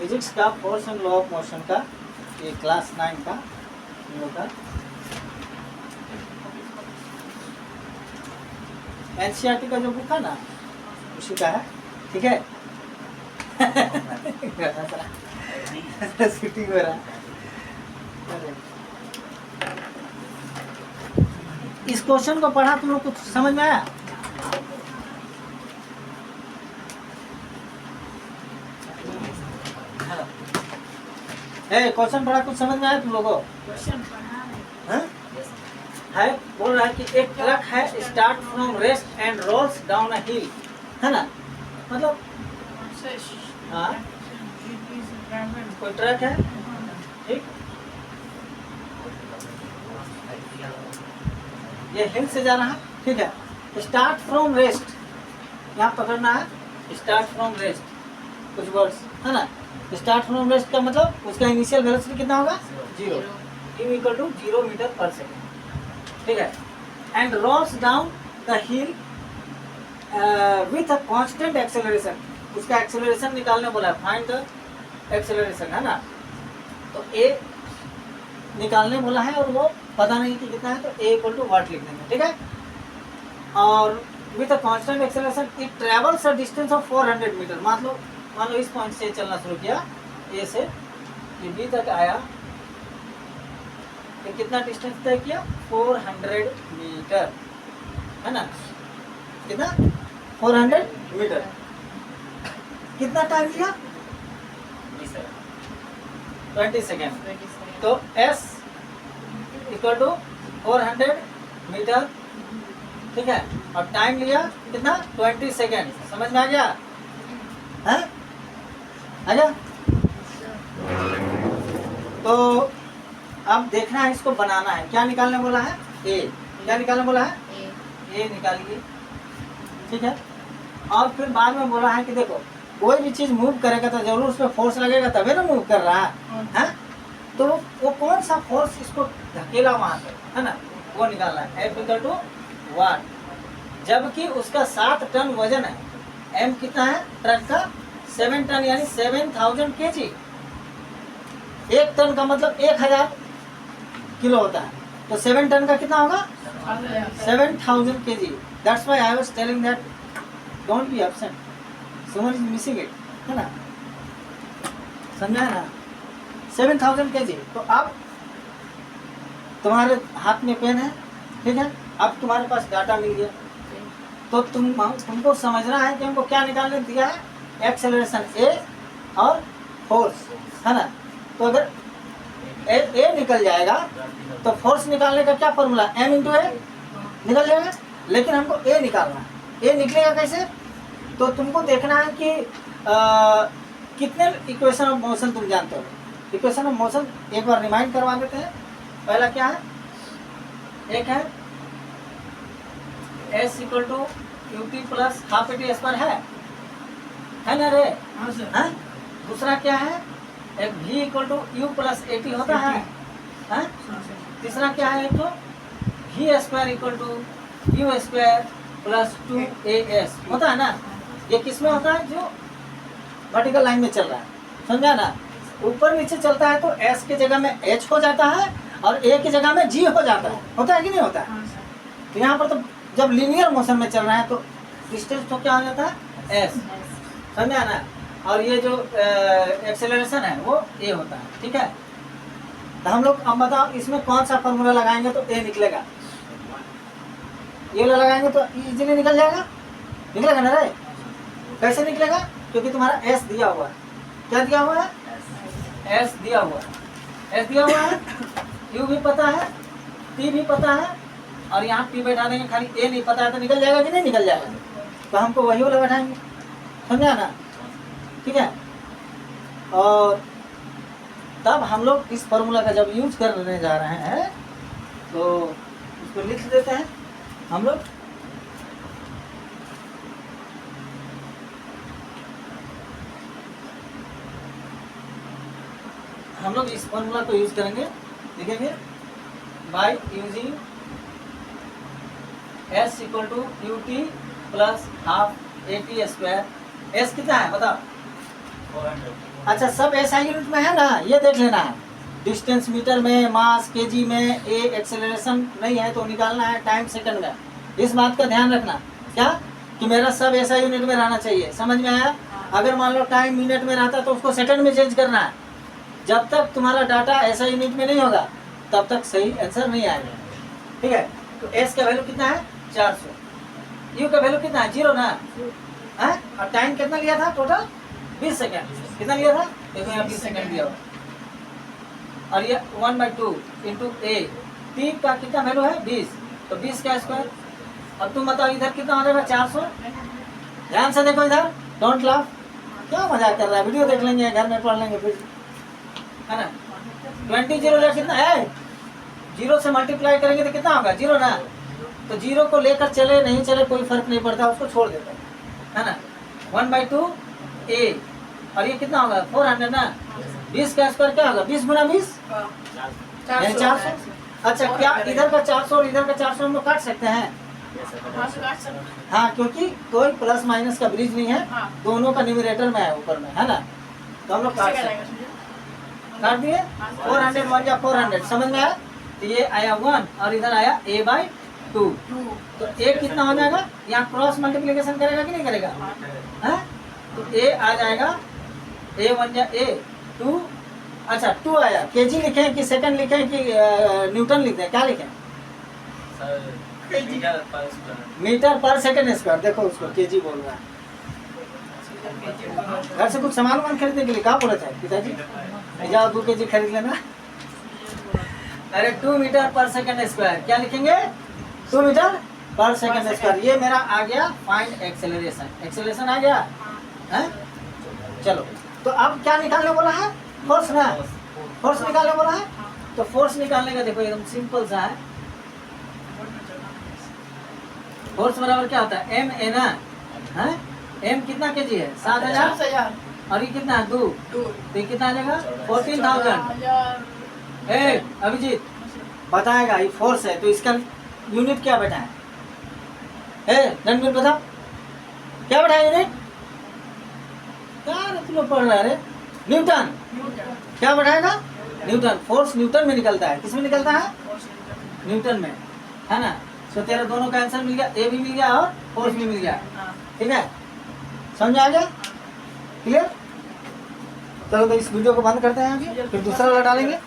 Physics का force and law of motion का ये क्लास 9 का हम लोग का एनसीईआरटी का जो बुक है ना उसी का है, ठीक है। शूटिंग हो रहा है। इस क्वेश्चन को पढ़ा तुम लोग कुछ समझ में आया? क्वेश्चन पढ़ा कुछ समझ में आया तुम लोगों को? क्वेश्चन पढ़ा है बोल रहा है कि एक ट्रक है start from rest and rolls down a hill, है ना? मतलब हाँ कोई ट्रक है, ठीक, ये हिल से जा रहा है, ठीक है। स्टार्ट फ्रॉम रेस्ट यहाँ पकड़ना है, स्टार्ट फ्रॉम रेस्ट कुछ वर्ड्स है ना। स्टार्ट फ्रॉम रेस्ट का मतलब उसका इनिशियल वेलोसिटी कितना होगा? 0, u = 0 मीटर पर सेकेंड, ठीक है। And rolls down the hill with a constant acceleration, उसका एक्सेलरेशन निकालने बोला है, फाइंड द एक्सेलरेशन, है ना। तो ए निकालने बोला है और वो पता नहीं कि कितना है, तो ए = वाट लिख देंगे, ठीक है। और with a constant acceleration it travels a distance of 400 metre. मान लो इस पॉइंट से चलना शुरू किया, ए से ये बी तक आया, तो कितना डिस्टेंस तय किया? 400 मीटर, है ना। कितना? 400 मीटर। कितना टाइम लिया? 20 सेकेंड। तो S = 400 मीटर, ठीक है। और टाइम लिया कितना? 20 सेकेंड। समझ में आ गया? है आ गया? तो अब देखना है, इसको बनाना है। क्या निकालने बोला है? ए। क्या निकालने बोला है? ए निकालिए, ठीक है। और फिर बाद में बोला है कि देखो कोई भी चीज मूव करेगा तो जरूर उस पर फोर्स लगेगा, तभी ना मूव कर रहा है। तो वो कौन सा फोर्स इसको धकेला वहां से, है ना, वो निकालना है। F = वाट, जबकि उसका 7 टन वजन है। M कितना है ट्रक का? 7 टन, यानी 7000 kg। 1 टन का मतलब 1000 किलो होता है, तो 7 टन का कितना होगा? 7000 kg। That's why I was telling that don't be absent, someone is missing it, है ना। समझा है ना? 7000 kg। तो अब तुम्हारे हाथ में पेन है, ठीक है। अब तुम्हारे पास डाटा मिल गया, तो तुमको समझना है कि हमको क्या निकालने दिया है? एक्सेलरेशन ए और फोर्स, है ना। तो अगर ए निकल जाएगा तो फोर्स निकालने का क्या फॉर्मूला? M × A निकल जाएगा। लेकिन हमको ए निकालना है। ए निकलेगा कैसे? तो तुमको देखना है कि कितने इक्वेशन ऑफ मोशन तुम जानते हो। इक्वेशन ऑफ मोशन एक बार रिमाइंड करवा देते हैं। पहला क्या है? एक है S = ut + ½ at² है ना रे? हाँ सर। हाँ? दूसरा क्या है? एक v = u + at होता है, हाँ? तीसरा क्या है? एक तो v² = u² + 2as होता है ना। ये किसमें होता है? जो वर्टिकल लाइन में चल रहा है, समझा ना। ऊपर नीचे चलता है तो s की जगह में h हो जाता है और a की जगह में g हो जाता है, होता है कि नहीं होता है? तो यहाँ पर तो जब लीनियर मोशन में चल रहा है तो डिस्टेंस तो क्या हो जाता है? s, समझा ना। और ये जो एक्सेलरेशन है वो a होता है, ठीक है। तो हम लोग अब बताओ इसमें कौन सा फॉर्मूला लगाएंगे तो a निकलेगा? ये वाला लगाएंगे तो इजीली निकल जाएगा, निकलेगा ना रे? कैसे निकलेगा? क्योंकि तुम्हारा s दिया हुआ है। क्या दिया हुआ है? S दिया हुआ है। S दिया हुआ है, u भी पता है, t भी पता है, और यहाँ p बैठा देंगे। खाली a नहीं पता है तो निकल जाएगा कि नहीं निकल जाएगा? तो हमको वही वाला बैठाएंगे, समझा ना, ठीक है। और तब हम लोग इस फॉर्मूला का जब यूज करने जा रहे हैं तो इसको लिख देते हैं हम लोग। हम लोग इस फॉर्मूला को यूज करेंगे, लिखेंगे by using S = ut + ½ at²। S कितना है बताओ? अच्छा सब एसआई यूनिट में है ना, ये देख लेना है। डिस्टेंस मीटर में, मास केजी में, ए एक्सेलरेशन नहीं है तो निकालना है टाइम सेकंड में। इस बात का ध्यान रखना क्या कि मेरा सब एसआई यूनिट में रहना चाहिए। समझ में आया? अगर मान लो टाइम मिनट में रहता तो उसको सेकंड में चेंज करना है। जब तक तुम्हारा डाटा एसआई यूनिट में नहीं होगा तब तक सही आंसर नहीं आएगा। ठीक है, तो एस का वैल्यू कितना है 400, यू का वैल्यू कितना है 0 ना है। और टाइम कितना लिया था टोटल 20 सेकंड। कितना लिया था देखो यहाँ 20 सेकंड दिया हुआ। और ये 1/2 इंटू ए, पी का कितना वैल्यू है 20, तो 20 का स्क्वायर। अब तुम बताओ इधर कितना हो जाएगा 400। ध्यान से देखो इधर, डोंट लाफ। क्या मजाक कर रहा है, वीडियो देख लेंगे घर में पढ़ लेंगे फिर, है ना। 20 0 कितना है, 0 से मल्टीप्लाई करेंगे तो कितना होगा 0 ना। तो 0 को लेकर चले नहीं चले कोई फर्क नहीं पड़ता, उसको छोड़ देते हैं, है ना। 1/2 ए, और ये कितना होगा 400 ना। 20 का स्क्वायर क्या होगा 20 गुना 20 400। अच्छा क्या इधर का 400 और इधर का 400 हम लोग काट सकते हैं? हाँ, क्योंकि कोई प्लस माइनस का ब्रिज नहीं है, दोनों का न्यूमरेटर में है ऊपर में, है ना। तो हम लोग काट काट दिए। 400 1 या 400, समझ में आया। तो ये आया 1 और इधर आया a/2, तो a कितना हो जाएगा, यहाँ क्रॉस मल्टीप्लिकेशन करेगा कि नहीं करेगा, है? तो a आ जाएगा a1 या a2। अच्छा 2 आया, केजी लिखें कि सेकंड लिखें कि न्यूटन लिख दें, क्या लिखें? मीटर पर सेकंड स्क्वायर। देखो उसको केजी बोल रहा है। घर से कुछ सामान वामान खरीदने के लिए कहाँ बोले थे पिताजी, जाओ 2 केजी खरीद लेना। अरे 2 मीटर पर सेकंड स्क्वायर क्या लिखेंगे 2 मीटर पर सेकंड स्क्वायर। ये मेरा आ गया फाइंड एक्सेलरेशन। एक्सेलरेशन आ गया है। चलो तो अब क्या निकालने बोला है, फोर्स ना, फोर्स निकालने बोला है। तो फोर्स निकालने का देखो एकदम सिंपल सा है। फोर्स बराबर क्या होता है एम ए ना है। एम कितना केजी है 7000 और ये कितना है 2, तो ये कितना आ जाएगा 14,000। ए अभिजीत बताएगा ये फोर्स है तो इसका यूनिट क्या बैठा है, रणवीर बताओ क्या बैठा है यूनिट, क्या तुम लोग पढ़ रहे हैं? न्यूटन। क्या बैठाएगा न्यूटन। फोर्स न्यूटन में निकलता है, किसमें निकलता है न्यूटन में, है ना। तो तेरा दोनों का आंसर मिल गया, ए भी मिल गया और फोर्स भी मिल गया। ठीक है, समझ आ गया, क्लियर। चलो तो इस वीडियो को बंद करते हैं अभी, फिर दूसरा वाला डालेंगे।